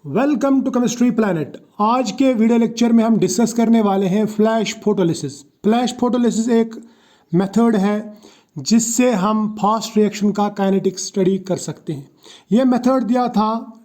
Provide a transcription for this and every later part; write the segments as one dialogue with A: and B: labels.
A: Welcome to chemistry planet. आज के video lecture में हम डिस्कस करने वाले हैं फ्लैश फोटोलिसिस। फ्लैश फोटोलिसिस एक मेथड है जिससे हम फास्ट रिएक्शन का काइनेटिक स्टडी कर सकते हैं। यह मेथड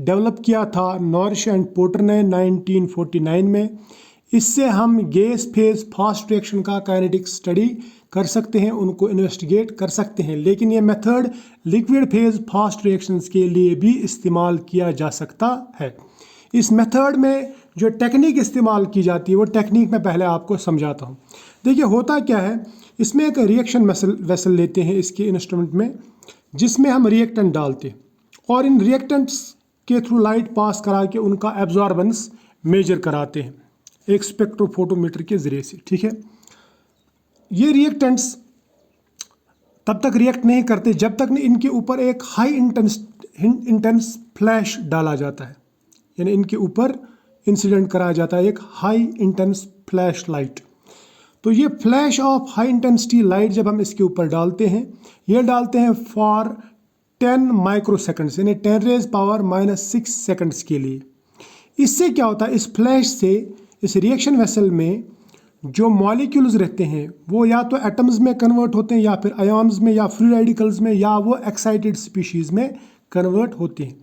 A: डेवलप किया था नॉरिश एंड पोर्टर ने 1949 में। इससे हम गैस फेज फास्ट रिएक्शन का काइनेटिक स्टडी कर सकते हैं, उनको इन्वेस्टिगेट कर सकते हैं। लेकिन ये method liquid phase fast reactions के लिए भी इस्तेमाल किया जा सकता है। इस मेथड में जो टेक्निक इस्तेमाल की जाती है वो टेक्निक मैं पहले आपको समझाता हूँ। देखिए होता क्या है, इसमें एक रिएक्शन वेसल लेते हैं इसके इंस्ट्रूमेंट में, जिसमें हम रिएक्टेंट डालते हैं और इन रिएक्टेंट्स के थ्रू लाइट पास करा के उनका एब्जॉर्बेंस मेजर कराते हैं एक स्पेक्ट्रोफोटोमीटर के ज़रिए से। ठीक है, ये रिएक्टेंट्स तब तक रिएक्ट नहीं करते जब तक इनके ऊपर एक हाई इंटेंस फ्लैश डाला जाता है, यानी इनके ऊपर इंसिडेंट कराया जाता है एक हाई इंटेंस फ्लैश लाइट। तो ये flash of high intensity light जब हम इसके ऊपर डालते हैं, ये डालते हैं फॉर 10 माइक्रोसेकंड्स, यानी 10⁻⁻⁶ सेकंड्स के लिए। इससे क्या होता है, इस फ्लैश से इस रिएक्शन वेसल में जो मॉलिक्यूल्स रहते हैं वो या तो एटम्स में कन्वर्ट होते हैं, या फिर आयॉन्स में, या फ्री रेडिकल्स में, या वो एक्साइटेड स्पीशीज़ में कन्वर्ट होते हैं।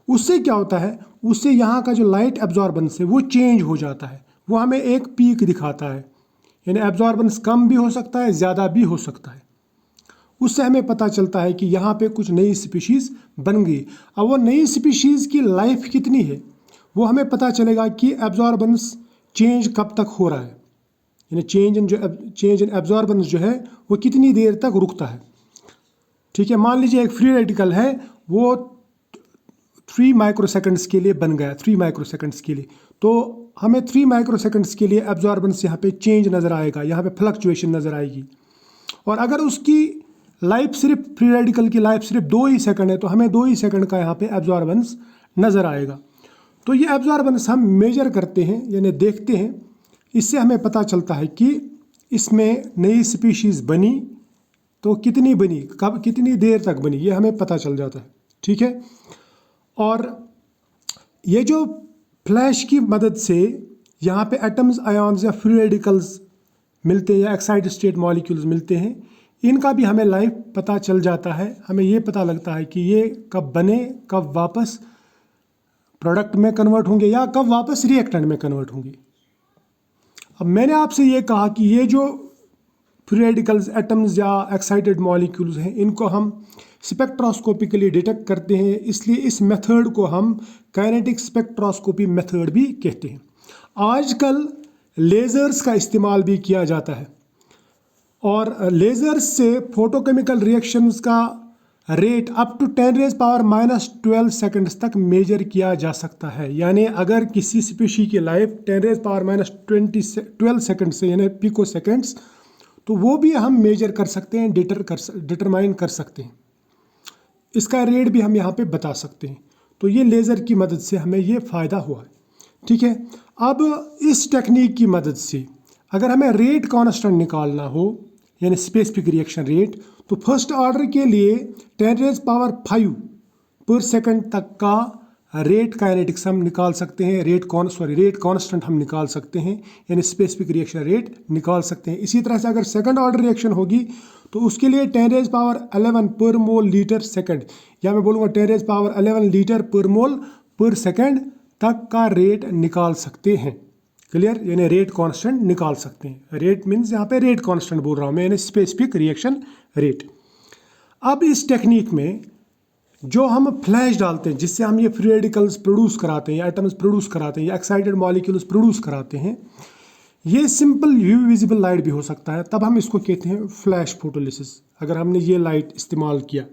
A: उससे क्या होता है, उससे यहाँ का जो लाइट एब्जॉर्बेंस है वो चेंज हो जाता है, वो हमें एक पीक दिखाता है, यानी एब्जॉर्बेंस कम भी हो सकता है, ज़्यादा भी हो सकता है। उससे हमें पता चलता है कि यहाँ पे कुछ नई स्पीशीज़ बन गई। अब वो नई स्पीशीज़ की लाइफ कितनी है वो हमें पता चलेगा कि एब्जॉर्बेंस चेंज कब तक हो रहा है, यानी चेंज इन एब्जॉर्बेंस जो है वो कितनी देर तक रुकता है। ठीक है, मान लीजिए एक फ्री रेडिकल है, वो 3 माइक्रोसेकंड्स के लिए बन गया, 3 माइक्रोसेकंड्स के लिए, तो हमें 3 माइक्रोसेकंड्स के लिए एब्जॉर्बेंस यहाँ पे चेंज नज़र आएगा, यहाँ पे फ्लक्चुएशन नज़र आएगी। और अगर उसकी लाइफ सिर्फ फ्री रेडिकल की लाइफ सिर्फ 2 ही सेकंड है तो हमें 2 ही सेकंड का यहाँ पे एब्जॉर्बेंस नज़र आएगा। तो ये एब्जॉर्बेंस हम मेजर करते हैं, यानी देखते हैं। इससे हमें पता चलता है कि इसमें नई स्पीशीज़ बनी तो कितनी बनी, कब, कितनी देर तक बनी, ये हमें पता चल जाता है। ठीक है, और ये जो फ्लैश की मदद से यहाँ पे एटम्स, आयॉन्स या फ्री रेडिकल्स मिलते हैं, या एक्साइटेड स्टेट मॉलिक्यूल्स मिलते हैं, इनका भी हमें लाइफ पता चल जाता है। हमें ये पता लगता है कि ये कब बने, कब वापस प्रोडक्ट में कन्वर्ट होंगे, या कब वापस रिएक्टेंट में कन्वर्ट होंगे। अब मैंने आपसे ये कहा कि ये जो फ्री रेडिकल्स, एटम्स या एक्साइटेड मॉलिक्यूल्स हैं, इनको हम स्पेक्ट्रोस्कोपिकली डिटेक्ट करते हैं, इसलिए इस मेथड को हम काइनेटिक स्पेक्ट्रोस्कोपी मेथड भी कहते हैं। आजकल लेज़र्स का इस्तेमाल भी किया जाता है और लेज़र्स से फोटोकेमिकल रिएक्शंस का रेट अप टू 10⁻⁻12 सेकंड्स तक मेजर किया जा सकता है। यानी अगर किसी स्पीशी की लाइफ 10⁻⁻12 सेकंड से, यानी पिको सेकंड्स, तो वो भी हम मेजर कर सकते हैं, डिटरमाइन कर सकते हैं। इसका रेट भी हम यहाँ पे बता सकते हैं। तो ये लेज़र की मदद से हमें ये फ़ायदा हुआ है। ठीक है, अब इस टेक्निक की मदद से अगर हमें रेट कांस्टेंट निकालना हो, यानी स्पेसिफिक रिएक्शन रेट, तो फर्स्ट ऑर्डर के लिए 10⁵ पर सेकंड तक का रेट काइनेटिक्स हम निकाल सकते हैं, रेट कांस्टेंट हम निकाल सकते हैं, यानी स्पेसिफिक रिएक्शन रेट निकाल सकते हैं। इसी तरह से अगर सेकंड ऑर्डर रिएक्शन होगी तो उसके लिए 10⁻11 पर मोल लीटर सेकंड, या मैं बोलूँगा 10⁻11 लीटर पर मोल पर सेकंड तक का रेट निकाल सकते हैं। क्लियर, यानी रेट कांस्टेंट निकाल सकते हैं। रेट मीन्स यहाँ पे रेट कांस्टेंट बोल रहा हूँ मैं, यानी स्पेसिफिक रिएक्शन रेट। अब इस टेक्निक में जो हम फ्लैश डालते हैं, जिससे हम ये फ्री रेडिकल्स प्रोड्यूस कराते हैं, या एटम्स प्रोड्यूस कराते हैं, या एक्साइटेड मॉलिक्यूल्स प्रोड्यूस कराते हैं, ये सिंपल यूवी विजिबल लाइट भी हो सकता है, तब हम इसको कहते हैं फ्लैश फोटोलिसिस। अगर हमने ये लाइट इस्तेमाल किया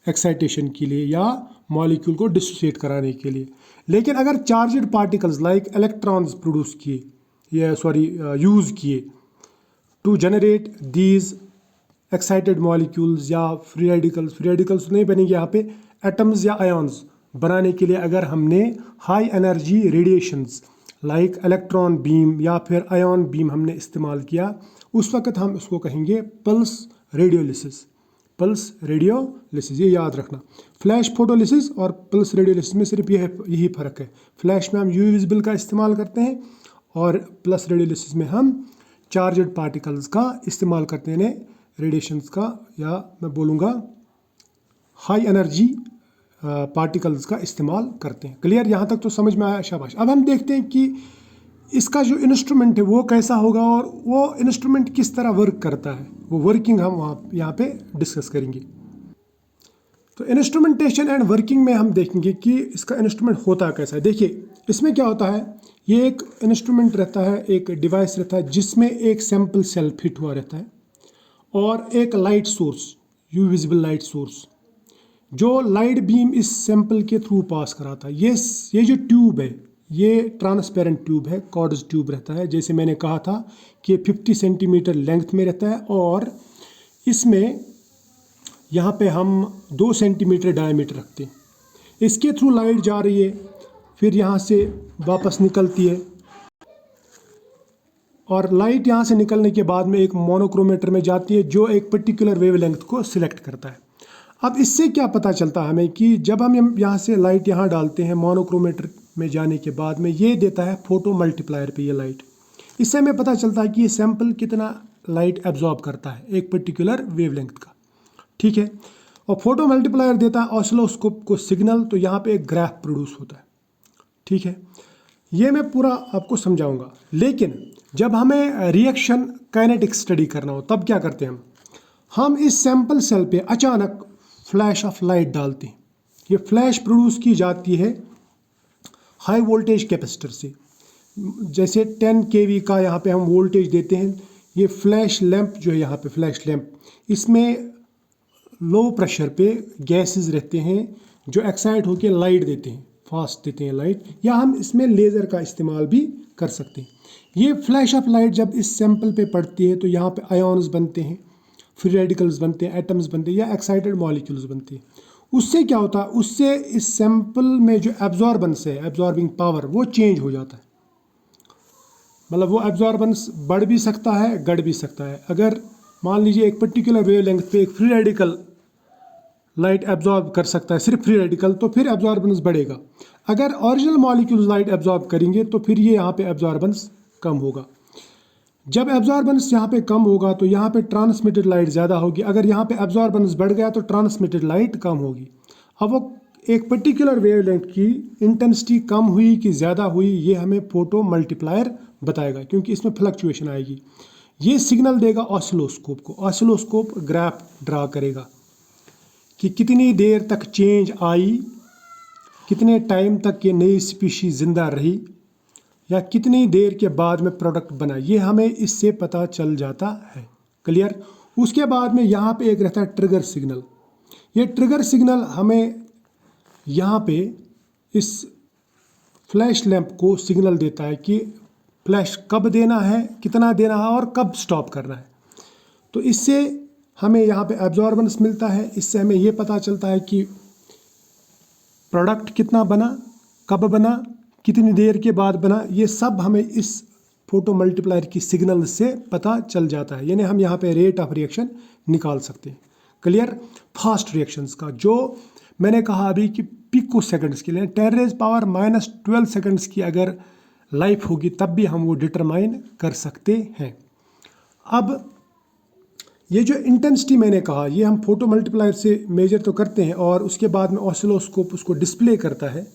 A: एक्साइटेशन के लिए या मॉलिक्यूल को डिसोसिएट कराने के लिए। लेकिन अगर charged particles like electrons produce किए, या यूज़ किए to generate these excited molecules या फ्री रेडिकल्स नहीं बनेंगे, यहाँ पे एटम्स या आयॉन्स बनाने के लिए अगर हमने high energy radiations like electron beam या फिर आयॉन बीम हमने इस्तेमाल किया, उस वक्त हम उसको कहेंगे पल्स रेडियोलिसिस। पल्स रेडियोलिसिस, ये याद रखना। फ्लैश फोटोलिसिस और पल्स रेडियोलिसिस में सिर्फ यही फ़र्क है। फ्लैश में हम यूवी विजिबल का इस्तेमाल करते हैं और पल्स रेडियोलिसिस में हम चार्जड पार्टिकल्स का इस्तेमाल करते हैं, रेडिएशंस का, या मैं बोलूँगा हाई एनर्जी पार्टिकल्स का इस्तेमाल करते हैं। क्लियर, यहाँ तक तो समझ में आया? शाबाश। अब हम देखते हैं कि इसका जो इंस्ट्रूमेंट है वो कैसा होगा और वो इंस्ट्रूमेंट किस तरह वर्क करता है, वो वर्किंग हम यहाँ पे डिस्कस करेंगे। तो इंस्ट्रूमेंटेशन एंड वर्किंग में हम देखेंगे कि इसका इंस्ट्रूमेंट होता कैसा है। देखिए इसमें क्या होता है, ये एक इंस्ट्रूमेंट रहता है, एक डिवाइस रहता है जिसमें एक सैंपल सेल फिट हुआ रहता है और एक light source, you visible light source, जो लाइट बीम इस सैंपल के थ्रू पास कराता है। ये जो ट्यूब है ये ट्रांसपेरेंट ट्यूब है, कॉर्ड्स ट्यूब रहता है, जैसे मैंने कहा था कि 50 सेंटीमीटर लेंथ में रहता है और इसमें यहाँ पे हम 2 सेंटीमीटर डायमीटर रखते हैं। इसके थ्रू लाइट जा रही है, फिर यहाँ से वापस निकलती है और लाइट यहाँ से निकलने के बाद में एक मोनोक्रोमेटर में जाती है जो एक पर्टिकुलर वेवलेंथ को सिलेक्ट करता है। अब इससे क्या पता चलता है हमें कि जब हम यहाँ से लाइट यहाँ डालते हैं मोनोक्रोमेटर में जाने के बाद में ये देता है फोटो मल्टीप्लायर पे ये लाइट। इससे हमें पता चलता है कि ये सैंपल कितना लाइट एब्जॉर्ब करता है एक पर्टिकुलर वेवलेंथ का, ठीक है। और फोटो मल्टीप्लायर देता है ऑसिलोस्कोप को सिग्नल, तो यहाँ पे एक ग्राफ प्रोड्यूस होता है, ठीक है। ये मैं पूरा आपको समझाऊंगा, लेकिन जब हमें रिएक्शन काइनेटिक स्टडी करना हो तब क्या करते हैं हम इस सैंपल सेल पे अचानक फ्लैश ऑफ लाइट डालते हैं। ये फ्लैश प्रोड्यूस की जाती है हाई वोल्टेज कैपेसिटर से, जैसे 10 kV का यहाँ पे हम वोल्टेज देते हैं। ये फ्लैश लैंप जो है यहाँ पे फ्लैश लैंप, इसमें लो प्रेशर पे गैसेस रहते हैं जो एक्साइट होकर लाइट देते हैं, फास्ट देते हैं लाइट, या हम इसमें लेज़र का इस्तेमाल भी कर सकते हैं। ये फ्लैश ऑफ लाइट जब इस सैंपल पे पड़ती है तो यहाँ पे आयोन्स बनते हैं, फ्री रेडिकल्स बनते हैं, एटम्स बनते हैं या एक्साइटेड मॉलिक्यूल्स बनते हैं। उससे क्या होता है, उससे इस सैंपल में जो एब्जॉर्बेंस है, एब्जॉर्बिंग पावर, वो चेंज हो जाता है। मतलब वो एब्जॉर्बेंस बढ़ भी सकता है, घट भी सकता है। अगर मान लीजिए एक पर्टिकुलर वेवलेंथ पे एक फ्री रेडिकल लाइट एब्जॉर्ब कर सकता है, सिर्फ फ्री रेडिकल, तो फिर एब्जॉर्बेंस बढ़ेगा। अगर ओरिजिनल मॉलिक्यूल्स लाइट एब्जॉर्ब करेंगे तो फिर ये यहाँ पे एब्जॉर्बेंस कम होगा। जब एब्जॉर्बेंस यहाँ पे कम होगा तो यहाँ पे ट्रांसमिटेड लाइट ज़्यादा होगी। अगर यहाँ पे एब्जॉर्बेंस बढ़ गया तो ट्रांसमिटेड लाइट कम होगी। अब वो एक पर्टिकुलर वेवलेंथ की इंटेंसिटी कम हुई कि ज़्यादा हुई, ये हमें फोटो मल्टीप्लायर बताएगा, क्योंकि इसमें फ्लक्चुएशन आएगी। ये सिग्नल देगा ऑसिलोस्कोप को। ऑसिलोस्कोप ग्राफ ड्रा करेगा कि कितनी देर तक चेंज आई, कितने टाइम तक ये नई स्पीशीज जिंदा रही, या कितनी देर के बाद में प्रोडक्ट बना, ये हमें इससे पता चल जाता है। क्लियर। उसके बाद में यहाँ पे एक रहता है ट्रिगर सिग्नल। ये ट्रिगर सिग्नल हमें यहाँ पे इस फ्लैश लैंप को सिग्नल देता है कि फ्लैश कब देना है, कितना देना है और कब स्टॉप करना है। तो इससे हमें यहाँ पे एब्जॉर्बेंस मिलता है। इससे हमें ये पता चलता है कि प्रोडक्ट कितना बना, कब बना, कितनी देर के बाद बना। ये सब हमें इस फोटो मल्टीप्लायर की सिग्नल से पता चल जाता है। यानी हम यहाँ पे रेट ऑफ रिएक्शन निकाल सकते हैं। क्लियर। फास्ट रिएक्शंस का जो मैंने कहा अभी कि पिको सेकंड्स के लिए 10⁻⁻12 सेकंड्स की अगर लाइफ होगी तब भी हम वो डिटरमाइन कर सकते हैं। अब ये जो इंटेंसिटी मैंने कहा, ये हम फोटो मल्टीप्लायर से मेजर तो करते हैं और उसके बाद में ऑसिलोस्कोप उसको डिस्प्ले करता है।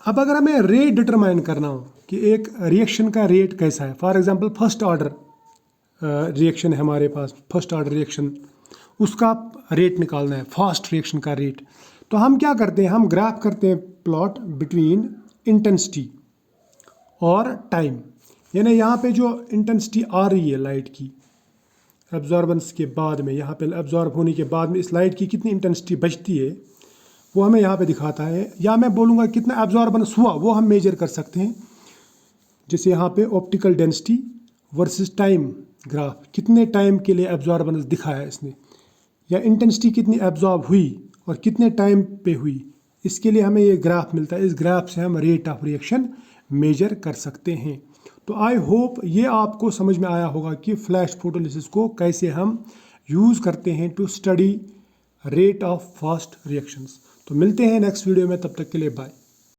A: अब अगर हमें रेट डिटरमाइन करना हो कि एक रिएक्शन का रेट कैसा है, for example first order reaction है हमारे पास, फर्स्ट ऑर्डर रिएक्शन, उसका रेट निकालना है, फास्ट रिएक्शन का रेट, तो हम क्या करते हैं, हम ग्राफ करते हैं प्लॉट बिटवीन इंटेंसिटी और टाइम। यानी यहाँ पे जो इंटेंसिटी आ रही है लाइट की एब्जॉर्बेंस के बाद में, यहाँ पे एब्जॉर्ब होने के बाद में इस लाइट की कितनी इंटेंसिटी बचती है वो हमें यहाँ पे दिखाता है। या मैं बोलूँगा कितना एब्जॉर्बेंस हुआ वो हम मेजर कर सकते हैं। जैसे यहाँ पे optical density versus time graph, कितने टाइम के लिए एब्जॉर्बेंस दिखाया इसने, या इंटेंसिटी कितनी एब्जॉर्ब हुई और कितने टाइम पे हुई, इसके लिए हमें ये ग्राफ मिलता है। इस ग्राफ से हम रेट ऑफ रिएक्शन मेजर कर सकते हैं। तो आई होप ये आपको समझ में आया होगा कि फ्लैश फोटोलिसिस को कैसे हम यूज़ करते हैं to study rate of fast reactions. तो मिलते हैं नेक्स्ट वीडियो में, तब तक के लिए बाय।